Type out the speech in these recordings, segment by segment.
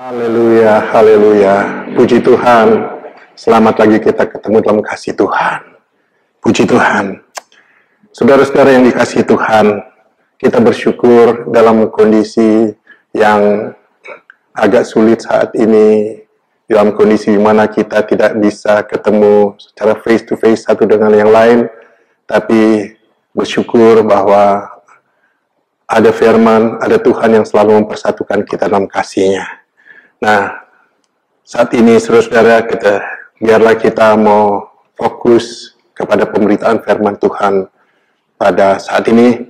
Haleluya, haleluya. Puji Tuhan. Selamat lagi kita ketemu dalam kasih Tuhan. Puji Tuhan. Saudara-saudara yang dikasihi Tuhan, kita bersyukur dalam kondisi yang agak sulit saat ini, dalam kondisi di mana kita tidak bisa ketemu secara face to face satu dengan yang lain, tapi bersyukur bahwa ada firman, ada Tuhan yang selalu mempersatukan kita dalam kasih-Nya. Nah, saat ini saudara-saudara, biarlah kita mau fokus kepada pemberitaan firman Tuhan pada saat ini.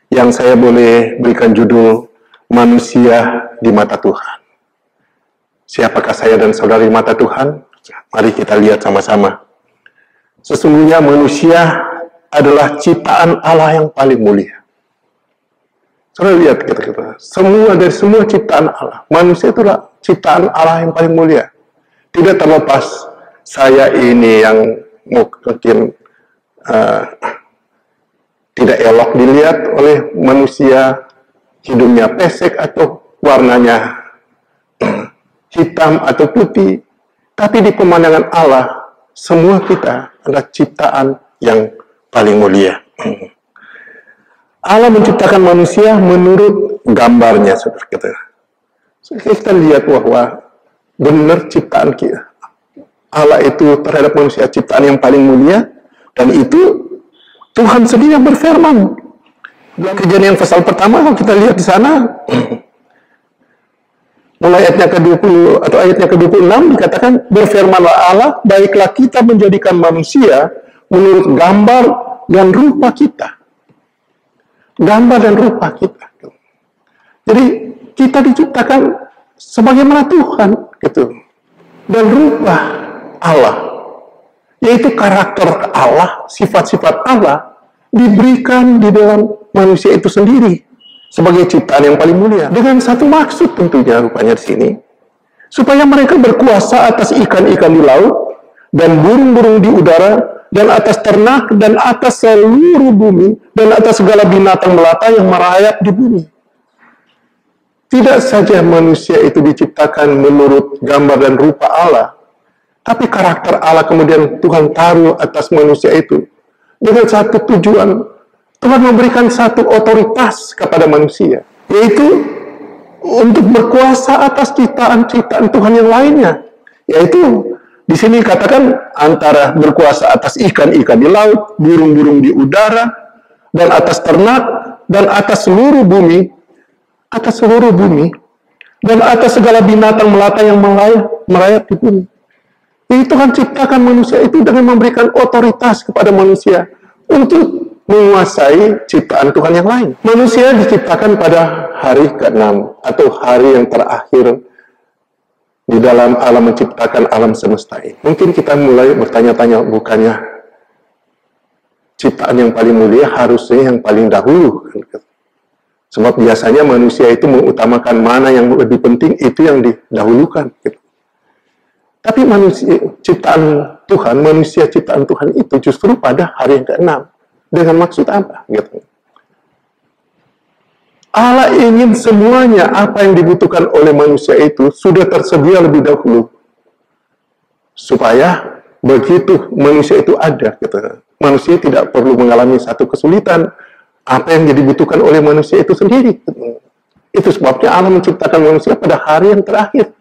Yang saya boleh berikan judul, Manusia di Mata Tuhan. Siapakah saya dan saudara di mata Tuhan? Mari kita lihat sama-sama. Sesungguhnya manusia adalah ciptaan Allah yang paling mulia. Saudara lihat kata-kata, dari semua ciptaan Allah, manusia itulah ciptaan Allah yang paling mulia. Tidak terlepas saya ini yang mungkin tidak elok dilihat oleh manusia, hidungnya pesek atau warnanya hitam atau putih, tapi di pemandangan Allah, semua kita adalah ciptaan yang paling mulia. Allah menciptakan manusia menurut gambarnya, saudara kita. Kita lihat bahwa benar ciptaan kita. Allah itu terhadap manusia ciptaan yang paling mulia, dan itu Tuhan sendiri yang berfirman. Dalam Kejadian pasal pertama, kalau kita lihat di sana, mulai ayatnya ke-20 atau ayatnya ke-26 dikatakan, berfirmanlah Allah, baiklah kita menjadikan manusia menurut gambar dan rupa kita. Gambar dan rupa kita. Jadi kita diciptakan sebagaimana Tuhan, gitu. Dan rupa Allah, yaitu karakter Allah, sifat-sifat Allah diberikan di dalam manusia itu sendiri sebagai ciptaan yang paling mulia. Dengan satu maksud tentunya rupanya di sini, supaya mereka berkuasa atas ikan-ikan di laut dan burung-burung di udara, dan atas ternak, dan atas seluruh bumi, dan atas segala binatang melata yang merayap di bumi. Tidak saja manusia itu diciptakan menurut gambar dan rupa Allah, tapi karakter Allah kemudian Tuhan taruh atas manusia itu. Dengan satu tujuan, Tuhan memberikan satu otoritas kepada manusia, yaitu untuk berkuasa atas ciptaan-ciptaan Tuhan yang lainnya, yaitu di sini katakan antara berkuasa atas ikan-ikan di laut, burung-burung di udara, dan atas ternak, dan atas seluruh bumi, dan atas segala binatang melata yang merayap di bumi. Jadi Tuhan ciptakan manusia itu dengan memberikan otoritas kepada manusia untuk menguasai ciptaan Tuhan yang lain. Manusia diciptakan pada hari ke-6 atau hari yang terakhir di dalam Allah menciptakan alam semesta ini. Mungkin kita mulai bertanya-tanya, bukannya ciptaan yang paling mulia harusnya yang paling dahulu? Sebab biasanya manusia itu mengutamakan mana yang lebih penting, itu yang didahulukan. Tapi manusia ciptaan Tuhan itu justru pada hari yang ke-6. Dengan maksud apa? Allah ingin semuanya apa yang dibutuhkan oleh manusia itu sudah tersedia lebih dahulu. Supaya begitu manusia itu ada, manusia tidak perlu mengalami satu kesulitan. Apa yang dibutuhkan oleh manusia itu sendiri. Itu sebabnya Allah menciptakan manusia pada hari yang terakhir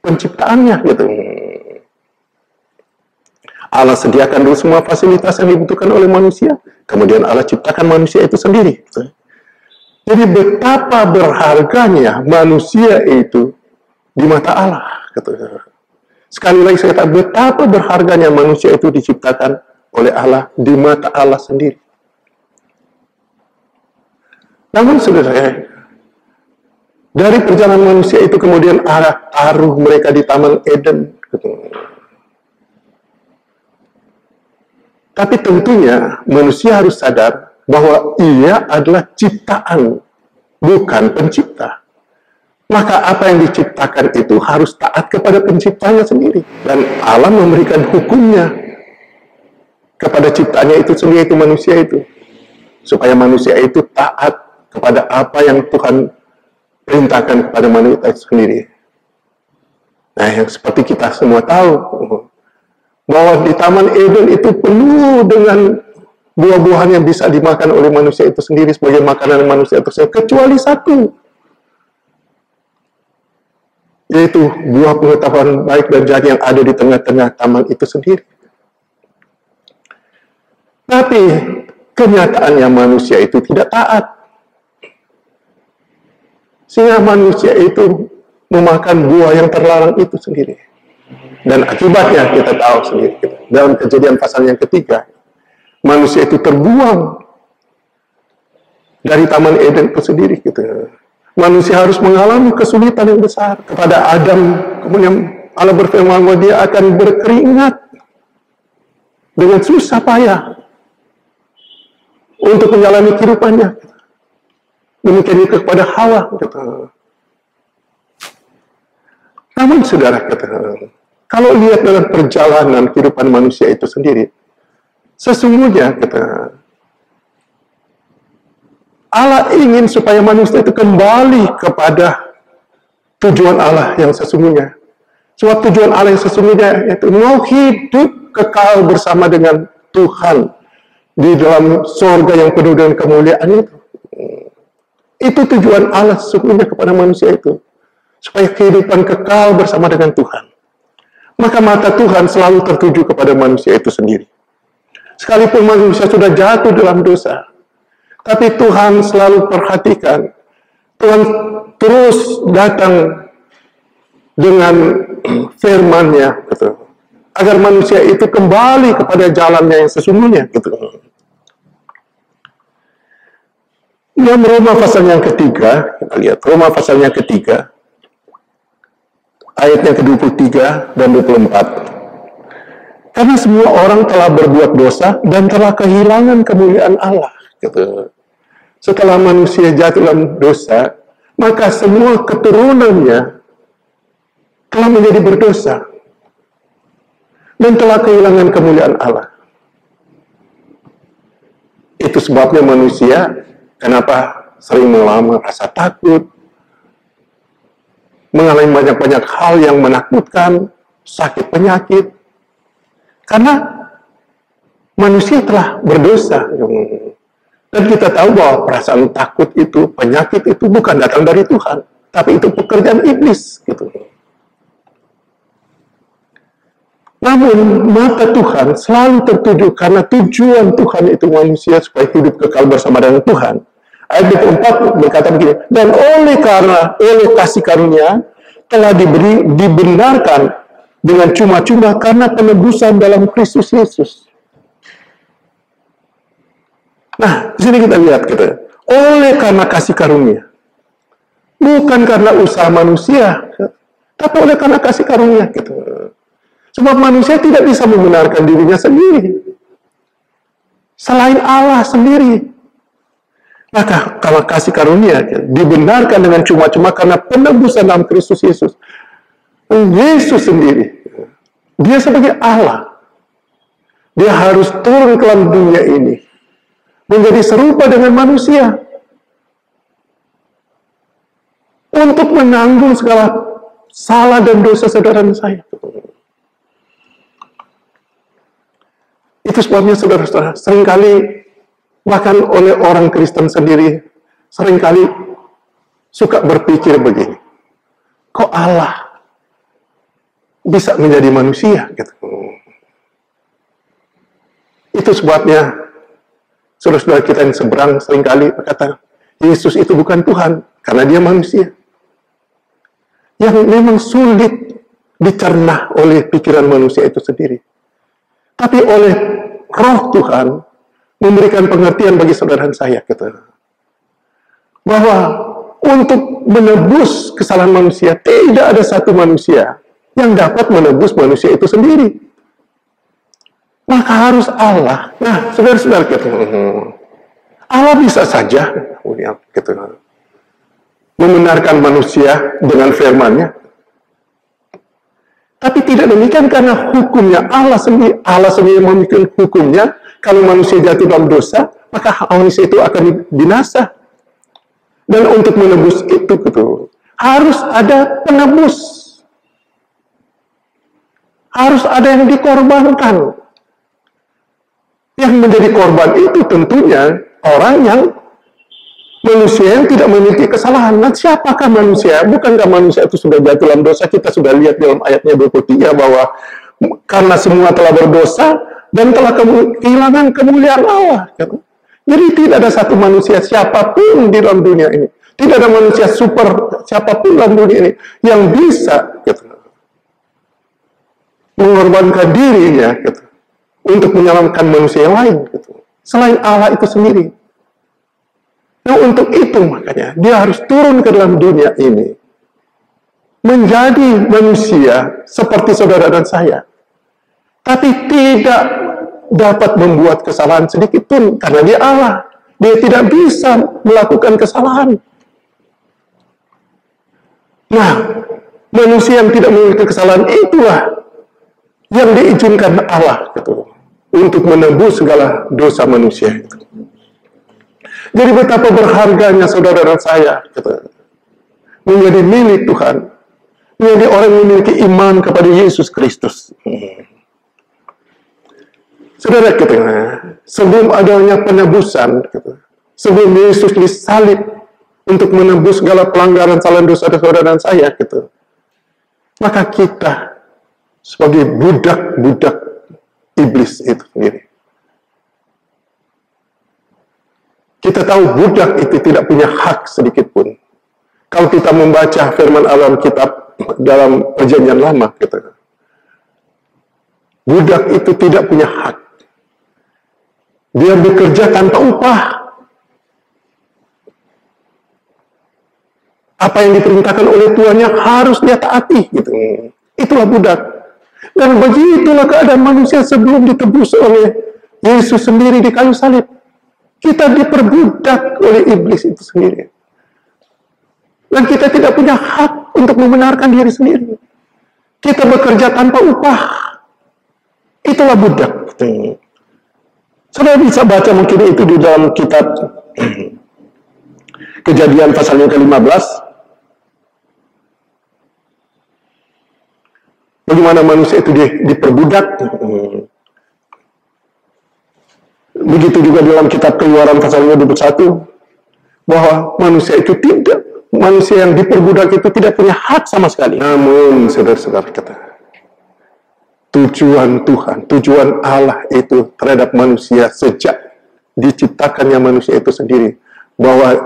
penciptaannya. Allah sediakan dulu semua fasilitas yang dibutuhkan oleh manusia. Kemudian Allah ciptakan manusia itu sendiri. Jadi betapa berharganya manusia itu di mata Allah. Sekali lagi saya katakan, betapa berharganya manusia itu diciptakan oleh Allah di mata Allah sendiri. Namun saudara, dari perjalanan manusia itu kemudian Allah taruh mereka di Taman Eden. Tapi tentunya manusia harus sadar bahwa ia adalah ciptaan, bukan pencipta. Maka apa yang diciptakan itu harus taat kepada penciptanya sendiri. Dan Allah memberikan hukumnya kepada ciptaannya itu sendiri, itu manusia itu. Supaya manusia itu taat kepada apa yang Tuhan perintahkan kepada manusia itu sendiri. Nah, yang seperti kita semua tahu, bahwa di Taman Eden itu penuh dengan buah-buahan yang bisa dimakan oleh manusia itu sendiri sebagai makanan manusia itu sendiri, kecuali satu, yaitu buah pengetahuan baik dan jahat yang ada di tengah-tengah taman itu sendiri. Tapi kenyataannya manusia itu tidak taat, sehingga manusia itu memakan buah yang terlarang itu sendiri. Dan akibatnya kita tahu sendiri, dalam Kejadian pasal yang ketiga, manusia itu terbuang dari Taman Eden itu sendiri. Manusia harus mengalami kesulitan yang besar. Kepada Adam, kemudian Allah berfirman bahwa dia akan berkeringat dengan susah payah untuk menjalani kehidupannya. Demikian juga kepada Hawa. Namun saudara, kalau lihat dalam perjalanan kehidupan manusia itu sendiri, sesungguhnya Allah ingin supaya manusia itu kembali kepada tujuan Allah yang sesungguhnya. Sebab tujuan Allah yang sesungguhnya itu mau hidup kekal bersama dengan Tuhan di dalam surga yang penuh dengan kemuliaan itu. Itu tujuan Allah sesungguhnya kepada manusia itu, supaya kehidupan kekal bersama dengan Tuhan. Maka mata Tuhan selalu tertuju kepada manusia itu sendiri. Sekalipun manusia sudah jatuh dalam dosa, tapi Tuhan selalu perhatikan. Tuhan terus datang dengan firman-Nya, agar manusia itu kembali kepada jalannya yang sesungguhnya. Dalam Roma pasal yang ketiga, kita lihat Roma pasal yang ketiga, ayat yang ke-23 dan 24. Karena semua orang telah berbuat dosa dan telah kehilangan kemuliaan Allah. Setelah manusia jatuh dalam dosa, maka semua keturunannya telah menjadi berdosa dan telah kehilangan kemuliaan Allah. Itu sebabnya manusia kenapa sering mengalami rasa takut, mengalami banyak-banyak hal yang menakutkan, sakit penyakit, karena manusia telah berdosa. Dan kita tahu bahwa perasaan takut itu, penyakit itu bukan datang dari Tuhan, tapi itu pekerjaan iblis. Namun mata Tuhan selalu tertuju, karena tujuan Tuhan itu manusia supaya hidup kekal bersama dengan Tuhan. Ayat 24 berkata begini, dan oleh kasih karunia telah dibenarkan dengan cuma-cuma karena penebusan dalam Kristus Yesus. Nah, di sini kita lihat, oleh karena kasih karunia, bukan karena usaha manusia, tapi oleh karena kasih karunia. Sebab manusia tidak bisa membenarkan dirinya sendiri, selain Allah sendiri. Maka kalau kasih karunia dibenarkan dengan cuma-cuma karena penebusan dalam Kristus Yesus. Yesus sendiri, dia sebagai Allah, dia harus turun ke dalam dunia ini, menjadi serupa dengan manusia, untuk menanggung segala salah dan dosa saudara saya. Itu sebabnya saudara-saudara, seringkali bahkan oleh orang Kristen sendiri, seringkali suka berpikir begini, kok Allah bisa menjadi manusia? Itu sebabnya saudara-saudara kita yang seberang seringkali berkata, Yesus itu bukan Tuhan, karena dia manusia. Yang memang sulit dicerna oleh pikiran manusia itu sendiri. Tapi oleh Roh Tuhan memberikan pengertian bagi saudara dan saya, bahwa untuk menebus kesalahan manusia, tidak ada satu manusia yang dapat menebus manusia itu sendiri. Maka harus Allah. Nah, saudara-saudara, Allah bisa saja membenarkan manusia dengan firman-Nya. Tapi tidak demikian, karena hukumnya Allah sendiri memikirkan hukumnya. Kalau manusia jatuh dalam dosa, maka manusia itu akan binasa. Dan untuk menebus itu, harus ada penebus. Harus ada yang dikorbankan. Yang menjadi korban itu tentunya orang yang manusia yang tidak memiliki kesalahan. Nah, siapakah manusia? Bukankah manusia itu sudah jatuh dalam dosa? Kita sudah lihat dalam ayatnya 23 bahwa karena semua telah berdosa dan telah kehilangan kemuliaan Allah. Jadi tidak ada satu manusia siapapun di dalam dunia ini, tidak ada manusia super siapapun dalam dunia ini yang bisa mengorbankan dirinya untuk menyelamatkan manusia yang lain selain Allah itu sendiri. Nah, untuk itu makanya dia harus turun ke dalam dunia ini menjadi manusia seperti saudara dan saya, tapi tidak dapat membuat kesalahan sedikit pun karena dia Allah. Dia tidak bisa melakukan kesalahan. Nah, manusia yang tidak memiliki kesalahan itulah yang diizinkan Allah untuk menebus segala dosa manusia itu. Jadi betapa berharganya saudara dan saya menjadi milik Tuhan, menjadi orang yang memiliki iman kepada Yesus Kristus. Saudara sebelum adanya penebusan, sebelum Yesus disalib untuk menebus segala pelanggaran salah dosa saudara dan saya, maka kita sebagai budak-budak iblis itu sendiri. Kita tahu budak itu tidak punya hak sedikit pun. Kalau kita membaca firman Allah kitab dalam Perjanjian Lama, budak itu tidak punya hak. Dia bekerja tanpa upah. Apa yang diperintahkan oleh tuannya harus dia taati. Itulah budak. Dan begitulah keadaan manusia sebelum ditebus oleh Yesus sendiri di kayu salib. Kita diperbudak oleh iblis itu sendiri. Dan kita tidak punya hak untuk membenarkan diri sendiri. Kita bekerja tanpa upah. Itulah budak. Saudara bisa baca mungkin itu di dalam kitab Kejadian pasal yang ke-15. Bagaimana manusia itu diperbudak. Begitu juga dalam kitab Keluaran pasal 21, bahwa manusia itu tidak, manusia yang diperbudak itu tidak punya hak sama sekali. Namun saudara-saudara tujuan Tuhan, tujuan Allah itu terhadap manusia sejak diciptakannya manusia itu sendiri, bahwa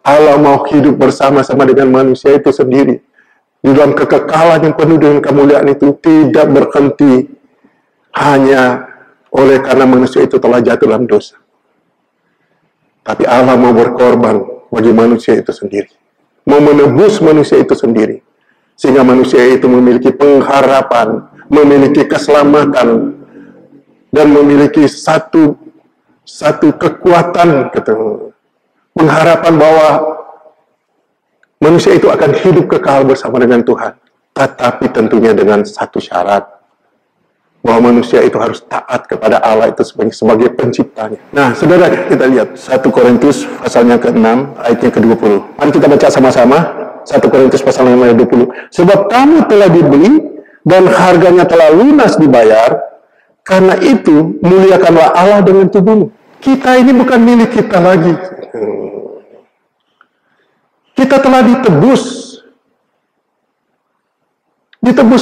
Allah mau hidup bersama-sama dengan manusia itu sendiri di dalam kekekalan yang penuh dengan kemuliaan itu, tidak berhenti hanya oleh karena manusia itu telah jatuh dalam dosa. Tapi Allah mau berkorban bagi manusia itu sendiri, mau menebus manusia itu sendiri, sehingga manusia itu memiliki pengharapan, memiliki keselamatan, dan memiliki satu kekuatan, pengharapan bahwa manusia itu akan hidup kekal bersama dengan Tuhan. Tetapi tentunya dengan satu syarat, bahwa manusia itu harus taat kepada Allah itu sebagai penciptanya. Nah, saudara, kita lihat 1 Korintus pasalnya ke-6 ayatnya ke-20. Mari kita baca sama-sama 1 Korintus pasal 6 ayat 20. Sebab kamu telah dibeli dan harganya telah lunas dibayar, karena itu muliakanlah Allah dengan tubuhmu. Kita ini bukan milik kita lagi. Kita telah ditebus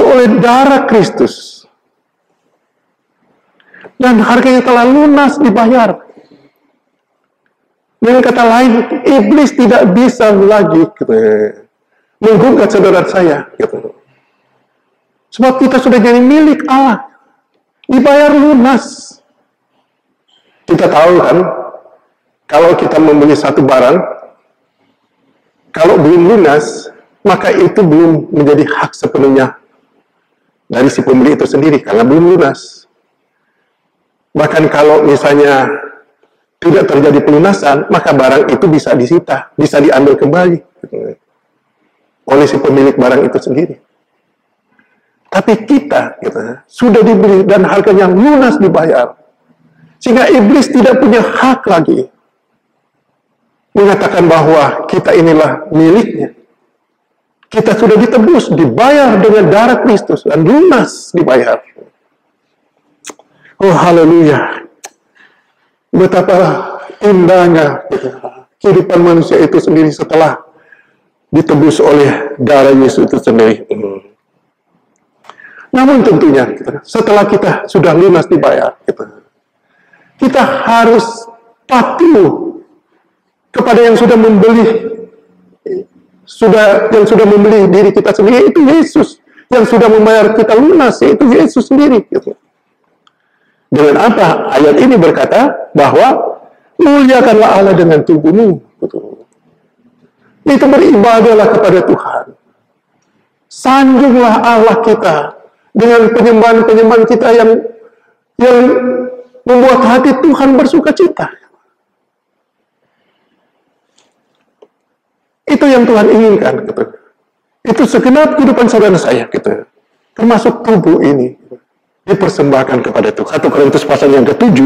oleh darah Kristus. Dan harganya telah lunas dibayar. Dengan kata lain, iblis tidak bisa lagi menggugat saudara saya. Sebab kita sudah jadi milik Allah. Dibayar lunas. Kita tahu kan, kalau kita membeli satu barang, kalau belum lunas, maka itu belum menjadi hak sepenuhnya dari si pembeli itu sendiri, karena belum lunas. Bahkan kalau misalnya tidak terjadi pelunasan, maka barang itu bisa disita, bisa diambil kembali oleh si pemilik barang itu sendiri. Tapi kita sudah dibeli dan harganya lunas dibayar, sehingga iblis tidak punya hak lagi mengatakan bahwa kita inilah miliknya. Kita sudah ditebus, dibayar dengan darah Kristus, dan lunas dibayar. Oh haleluya. Betapa indahnya kehidupan manusia itu sendiri setelah ditebus oleh darah Yesus itu sendiri. Namun tentunya setelah kita sudah lunas dibayar, kita harus patuh kepada yang sudah membeli diri kita sendiri, itu Yesus. Yang sudah membayar kita lunas, yaitu Yesus sendiri. Dengan apa? Ayat ini berkata bahwa muliakanlah Allah dengan tubuhmu. Itu beribadahlah kepada Tuhan. Sanjunglah Allah kita dengan penyembahan-penyembahan kita yang membuat hati Tuhan bersuka cita. Itu yang Tuhan inginkan. Itu segenap kehidupan saudara saya. Termasuk tubuh ini dipersembahkan kepada Tuhan. 1 Korintus pasal yang ke-7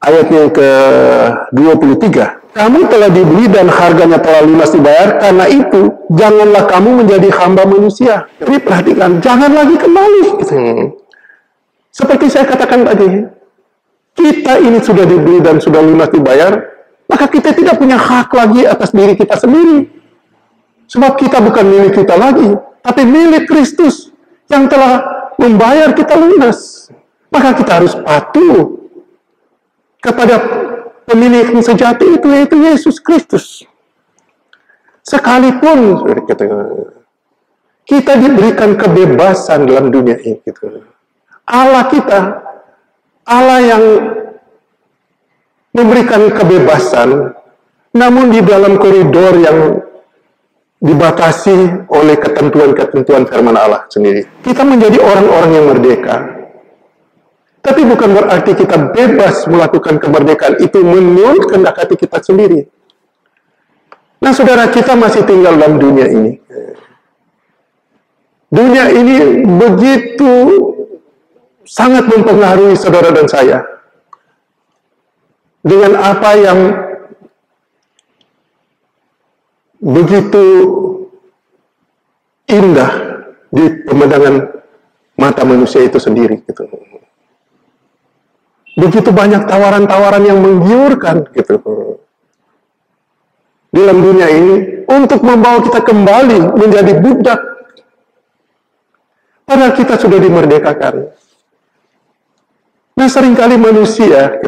ayatnya ke-23. Kamu telah dibeli dan harganya telah lunas dibayar, karena itu janganlah kamu menjadi hamba manusia. Jadi perhatikan, jangan lagi kembali. Seperti saya katakan tadi, kita ini sudah dibeli dan sudah lunas dibayar, maka kita tidak punya hak lagi atas diri kita sendiri. Sebab kita bukan milik kita lagi, tapi milik Kristus yang telah membayar kita lunas. Maka kita harus patuh kepada pemilik yang sejati itu, yaitu Yesus Kristus. Sekalipun kita diberikan kebebasan dalam dunia ini, Allah kita, Allah yang memberikan kebebasan, namun di dalam koridor yang dibatasi oleh ketentuan-ketentuan firman Allah sendiri. Kita menjadi orang-orang yang merdeka. Tapi bukan berarti kita bebas melakukan kemerdekaan itu menurut kehendak hati kita sendiri. Nah, saudara, kita masih tinggal dalam dunia ini. Dunia ini begitu sangat mempengaruhi saudara dan saya. Dengan apa yang begitu indah di pemandangan mata manusia itu sendiri. Begitu banyak tawaran-tawaran yang menggiurkan dalam dunia ini untuk membawa kita kembali menjadi budak. Padahal kita sudah dimerdekakan. Nah, seringkali manusia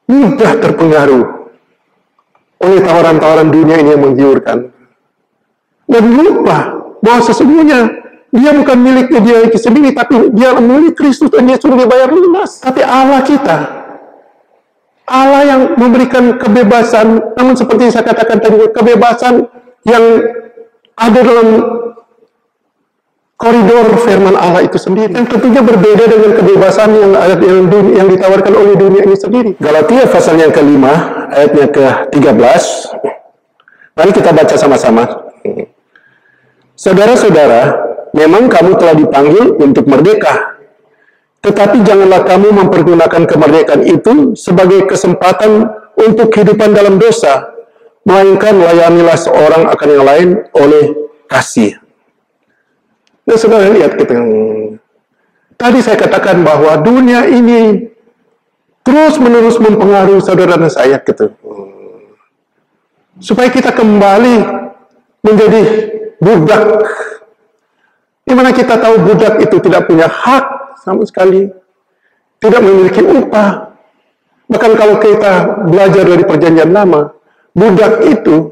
mudah terpengaruh oleh tawaran-tawaran dunia ini yang menggiurkan. Dan lupa bahwa sesungguhnya dia bukan miliknya dia sendiri, tapi dia milik Kristus dan dia sudah dibayar lunas. Tapi Allah kita, Allah yang memberikan kebebasan, namun seperti saya katakan tadi, kebebasan yang ada dalam koridor firman Allah itu sendiri. Yang tentunya berbeda dengan kebebasan yang ditawarkan oleh dunia ini sendiri. Galatia pasal yang ke-5, ayatnya ke-13. Mari kita baca sama-sama. Saudara-saudara, memang kamu telah dipanggil untuk merdeka. Tetapi janganlah kamu mempergunakan kemerdekaan itu sebagai kesempatan untuk kehidupan dalam dosa, melainkan layanilah seorang akan yang lain oleh kasih. Nah, saudara lihat tadi saya katakan bahwa dunia ini terus-menerus mempengaruhi saudara dan saya supaya kita kembali menjadi budak. Di mana kita tahu budak itu tidak punya hak sama sekali, tidak memiliki upah. Bahkan kalau kita belajar dari perjanjian lama, budak itu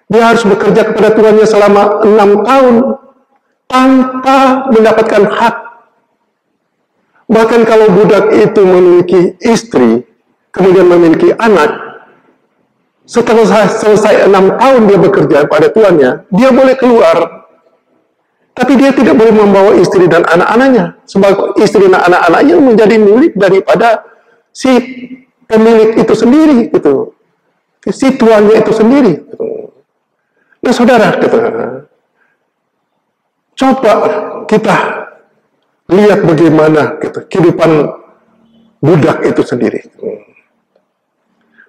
dia harus bekerja kepada tuannya selama 6 tahun tanpa mendapatkan hak. Bahkan kalau budak itu memiliki istri, kemudian memiliki anak, setelah selesai 6 tahun dia bekerja pada tuannya, dia boleh keluar. Tapi dia tidak boleh membawa istri dan anak-anaknya. Sebab istri dan anak-anaknya menjadi milik daripada si pemilik itu sendiri. Si tuannya itu sendiri. Nah, saudara, coba kita lihat bagaimana kehidupan budak itu sendiri.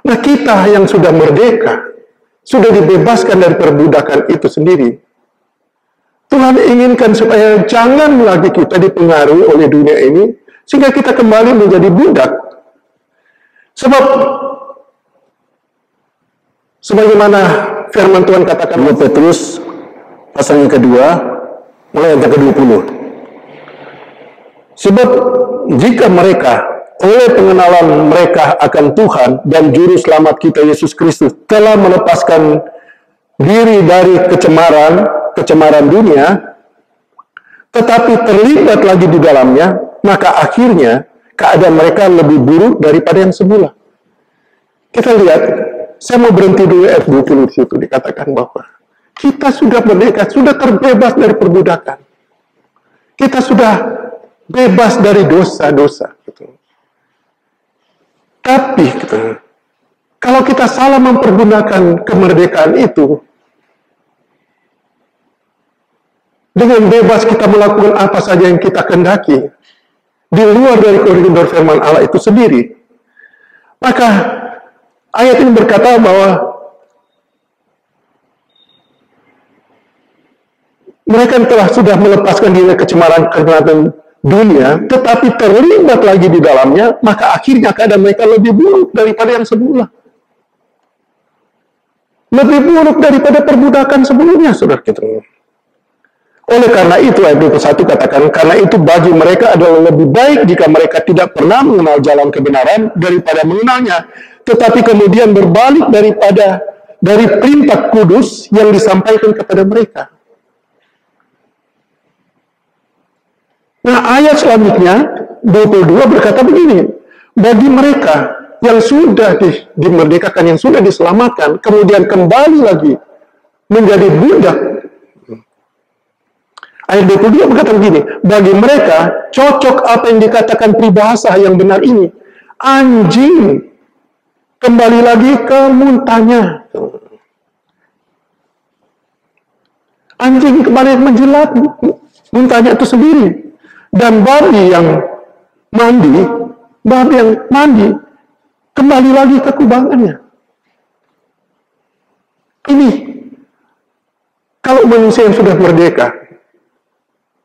Nah, kita yang sudah merdeka, sudah dibebaskan dari perbudakan itu sendiri. Tuhan inginkan supaya jangan lagi kita dipengaruhi oleh dunia ini, sehingga kita kembali menjadi budak. Sebab, sebagaimana firman Tuhan katakan 2 Petrus pasal yang kedua, mulai ayat ke-20. Sebab, jika mereka, oleh pengenalan mereka akan Tuhan dan Juru Selamat kita Yesus Kristus, telah melepaskan diri dari kecemaran dunia, tetapi terlibat lagi di dalamnya, maka akhirnya keadaan mereka lebih buruk daripada yang semula. Kita lihat, saya mau berhenti dulu ayat 20 di situ, dikatakan bahwa kita sudah merdeka, sudah terbebas dari perbudakan. Kita sudah bebas dari dosa-dosa. Tapi, kalau kita salah mempergunakan kemerdekaan itu, dengan bebas kita melakukan apa saja yang kita kehendaki, di luar dari koridor firman Allah itu sendiri, maka ayat ini berkata bahwa mereka telah sudah melepaskan diri kecemaran dunia, tetapi terlibat lagi di dalamnya, maka akhirnya keadaan mereka lebih buruk daripada yang semula. Lebih buruk daripada perbudakan sebelumnya, saudara kita. Oleh karena itu, ayat 21 katakan, karena itu bagi mereka adalah lebih baik jika mereka tidak pernah mengenal jalan kebenaran daripada mengenalnya, tetapi kemudian berbalik dari perintah kudus yang disampaikan kepada mereka. Nah, ayat selanjutnya, 22 berkata begini, bagi mereka yang sudah dimerdekakan, yang sudah diselamatkan, kemudian kembali lagi menjadi budak. Ayat 22 berkata begini, bagi mereka cocok apa yang dikatakan peribahasa yang benar ini. Anjing kembali lagi ke muntahnya. Anjing kembali menjilat muntahnya itu sendiri. Dan babi yang mandi kembali lagi ke kubangannya. Ini kalau manusia yang sudah merdeka,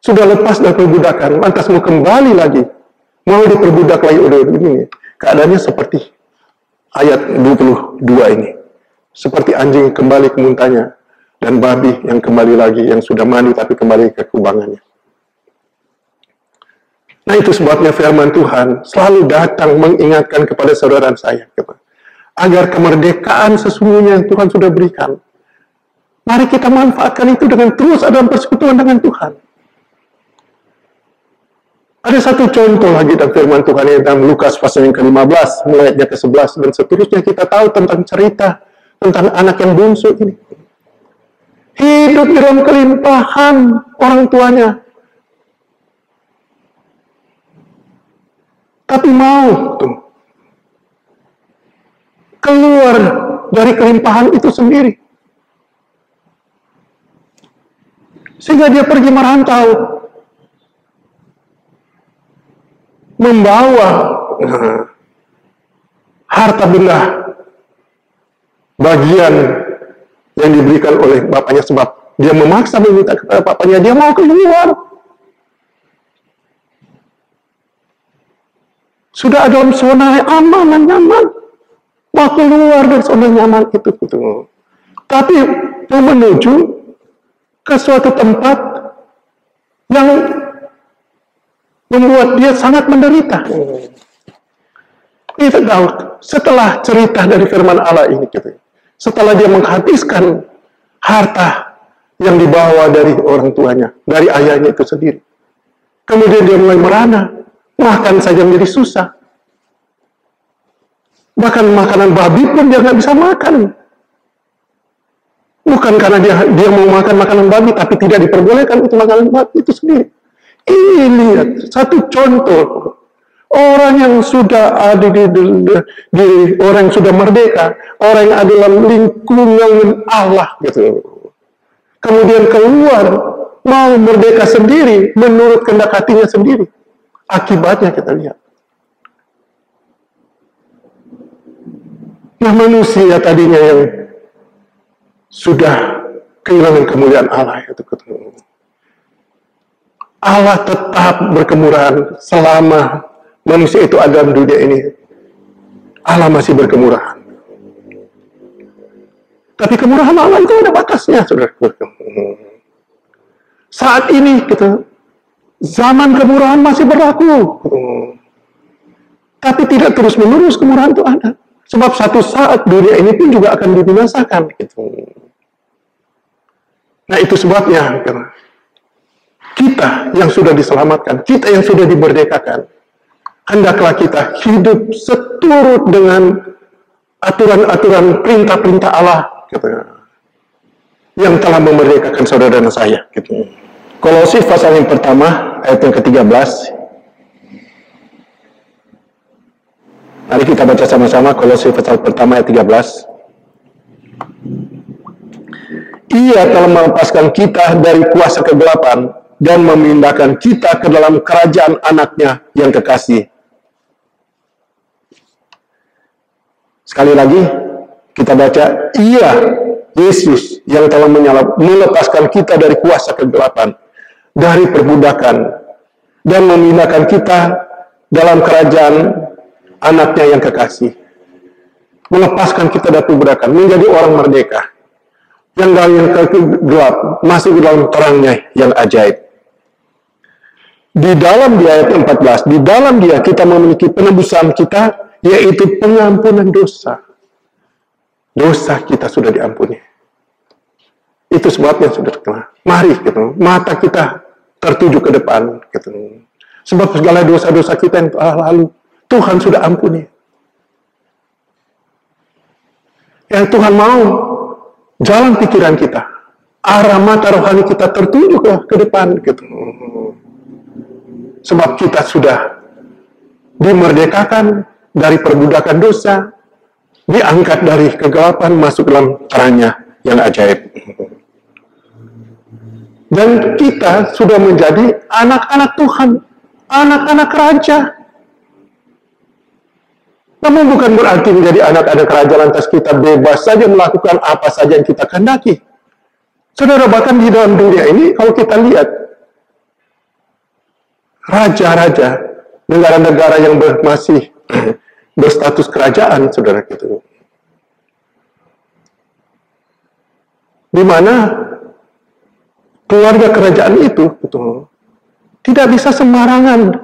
sudah lepas dari perbudakan, lantas mau kembali lagi, mau diperbudak lagi oleh ini, keadaannya seperti ayat 22 ini. Seperti anjing kembali ke muntahnya, dan babi yang kembali lagi, yang sudah mandi tapi kembali ke kubangannya. Nah, itu sebabnya firman Tuhan selalu datang mengingatkan kepada saudara saya, agar kemerdekaan sesungguhnya yang Tuhan sudah berikan, mari kita manfaatkan itu dengan terus ada persekutuan dengan Tuhan. Ada satu contoh lagi dalam firman Tuhan yang dalam Lukas pasal yang ke-15, mulai ayat ke-11 dan seterusnya. Kita tahu tentang cerita tentang anak yang bungsu ini. Hidup di dalam kelimpahan orang tuanya. Tapi mau keluar dari kelimpahan itu sendiri. Sehingga dia pergi merantau. Membawa harta benda bagian yang diberikan oleh bapaknya, sebab dia memaksa meminta kepada bapaknya, dia mau keluar. Sudah ada dalam zona aman dan nyaman, mau keluar dari zona nyaman itu. Tapi mau menuju ke suatu tempat yang membuat dia sangat menderita. Kita tahu, setelah cerita dari firman Allah ini, setelah dia menghabiskan harta yang dibawa dari orang tuanya, dari ayahnya itu sendiri, kemudian dia mulai merana, makan saja menjadi susah. Bahkan makanan babi pun dia nggak bisa makan. Bukan karena dia mau makan makanan babi, tapi tidak diperbolehkan itu makanan babi itu sendiri. Ini lihat satu contoh orang yang sudah ada di orang yang sudah merdeka, orang yang ada dalam lingkungan Allah gitu. Kemudian keluar mau merdeka sendiri menurut kehendak hatinya sendiri. Akibatnya kita lihat. Nah, manusia tadinya yang sudah kehilangan kemuliaan Allah itu. Allah tetap berkemurahan selama manusia itu ada di dunia ini. Allah masih berkemurahan. Tapi kemurahan Allah itu ada batasnya, saudara. Saat ini kita zaman kemurahan masih berlaku. Tapi tidak terus-menerus kemurahan itu ada. Sebab satu saat dunia ini pun juga akan dibinasakan. Nah itu sebabnya kita yang sudah diselamatkan, kita yang sudah dimerdekakan, hendaklah kita hidup seturut dengan aturan-aturan perintah-perintah Allah yang telah memerdekakan saudara dan saya. Kolose pasal yang pertama, ayat yang ke-13. Mari kita baca sama-sama Kolose pasal pertama ayat 13. Ia telah melepaskan kita dari kuasa kegelapan dan memindahkan kita ke dalam kerajaan anaknya yang kekasih. Sekali lagi, kita baca, ia, Yesus, yang telah melepaskan kita dari kuasa kegelapan, dari perbudakan, dan memindahkan kita dalam kerajaan anaknya yang kekasih. Melepaskan kita dari perbudakan, menjadi orang merdeka, yang dari yang gelap, masuk ke dalam terangnya yang ajaib. Di dalam di ayat 14, di dalam dia kita memiliki penebusan kita, yaitu pengampunan dosa. Dosa kita sudah diampuni. Itu sebabnya sudah terkenal. Mari mata kita tertuju ke depan. Sebab segala dosa-dosa kita yang lalu, Tuhan sudah ampuni. Yang Tuhan mau, jalan pikiran kita, arah mata rohani kita tertuju ke depan. Sebab kita sudah dimerdekakan dari perbudakan dosa, diangkat dari kegelapan masuk dalam terangnya yang ajaib. Dan kita sudah menjadi anak-anak Tuhan, anak-anak raja. Namun bukan berarti menjadi anak-anak raja lantas kita bebas saja melakukan apa saja yang kita kehendaki. Saudara, bahkan di dalam dunia ini kalau kita lihat raja-raja, negara-negara yang masih berstatus kerajaan, saudara, di mana keluarga kerajaan itu tidak bisa sembarangan.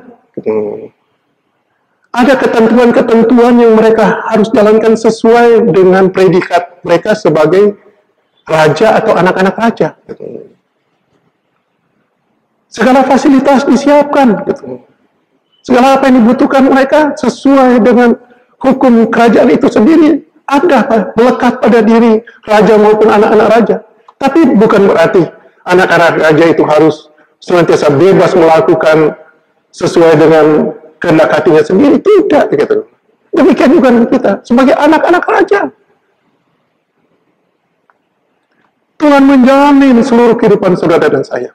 Ada ketentuan-ketentuan yang mereka harus jalankan sesuai dengan predikat mereka sebagai raja atau anak-anak raja. Segala fasilitas disiapkan. Segala apa yang dibutuhkan mereka sesuai dengan hukum kerajaan itu sendiri. Ada melekat pada diri raja maupun anak-anak raja. Tapi bukan berarti anak-anak raja itu harus senantiasa bebas melakukan sesuai dengan kehendak hatinya sendiri. Tidak, Demikian juga kita sebagai anak-anak raja. Tuhan menjamin seluruh kehidupan saudara dan saya.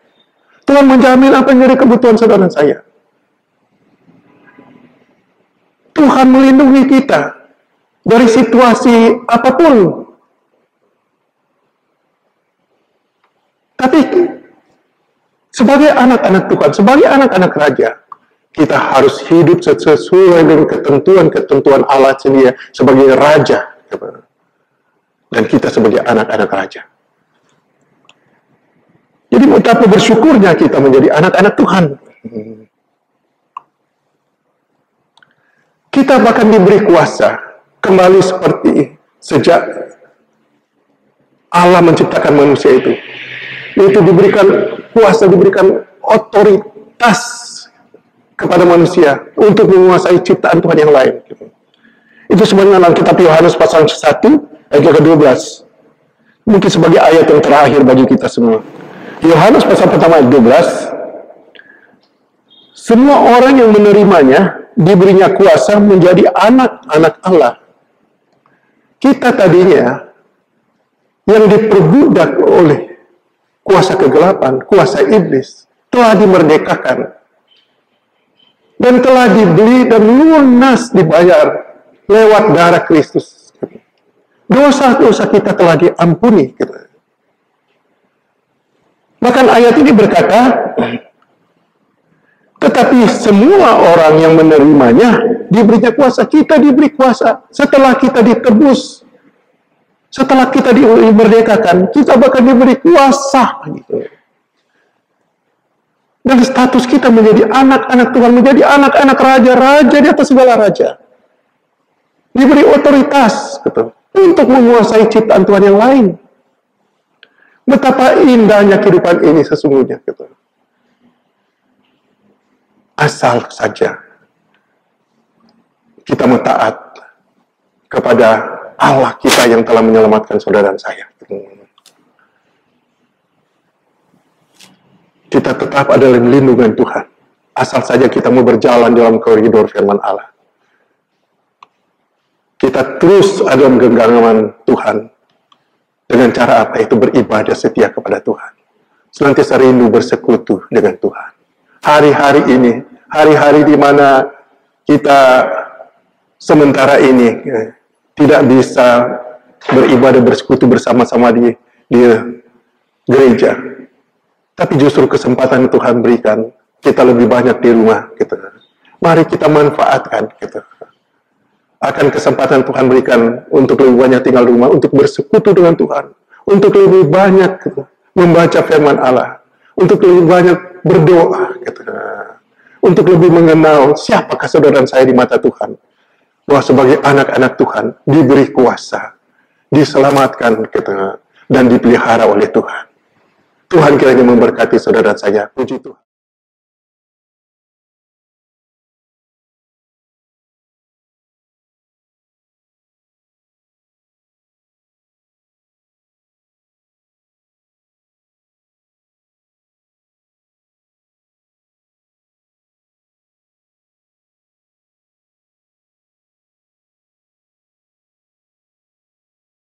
Tuhan menjamin apa yang menjadi kebutuhan saudara dan saya. Tuhan melindungi kita dari situasi apapun. Tapi sebagai anak-anak Tuhan, sebagai anak-anak raja, kita harus hidup sesuai dengan ketentuan-ketentuan Allah sendiri sebagai raja. Dan kita sebagai anak-anak raja. Jadi betapa bersyukurnya kita menjadi anak-anak Tuhan. Kita bahkan diberi kuasa kembali seperti sejak Allah menciptakan manusia itu. Yaitu diberikan kuasa, diberikan otoritas kepada manusia untuk menguasai ciptaan Tuhan yang lain. Itu sebenarnya dalam kitab Yohanes pasal 1 ayat ke-12. Mungkin sebagai ayat yang terakhir bagi kita semua. Yohanes pasal pertama ayat 12. Semua orang yang menerimanya diberinya kuasa menjadi anak-anak Allah. Kita tadinya yang diperbudak oleh kuasa kegelapan, kuasa iblis, telah dimerdekakan dan telah dibeli dan lunas dibayar lewat darah Kristus. Dosa-dosa kita telah diampuni. Gitu. Bahkan ayat ini berkata, tetapi semua orang yang menerimanya diberinya kuasa. Kita diberi kuasa setelah kita ditebus, setelah kita dimerdekakan, kita bahkan diberi kuasa. Gitu. Dan status kita menjadi anak-anak Tuhan, menjadi anak-anak raja-raja di atas segala raja. Diberi otoritas gitu, untuk menguasai ciptaan Tuhan yang lain. Betapa indahnya kehidupan ini sesungguhnya. Gitu. Asal saja kita mentaat kepada Allah kita yang telah menyelamatkan saudara dan saya. Kita tetap ada dalam lindungan Tuhan. Asal saja kita mau berjalan dalam koridor firman Allah. Kita terus ada dalam genggaman Tuhan. Dengan cara apa? Itu beribadah setia kepada Tuhan. Senantiasa rindu bersekutu dengan Tuhan. Hari-hari ini, hari-hari di mana kita sementara ini tidak bisa beribadah bersekutu bersama-sama di gereja. Tapi justru kesempatan Tuhan berikan, kita lebih banyak di rumah. Gitu. Mari kita manfaatkan. Gitu. Akan kesempatan Tuhan berikan untuk lebih banyak tinggal di rumah, untuk bersekutu dengan Tuhan, untuk lebih banyak gitu, membaca firman Allah, untuk lebih banyak berdoa, gitu. Untuk lebih mengenal siapakah saudara dan saya di mata Tuhan. Bahwa sebagai anak-anak Tuhan diberi kuasa, diselamatkan, gitu, dan dipelihara oleh Tuhan. Tuhan kiranya memberkati saudara dan saya. Puji Tuhan.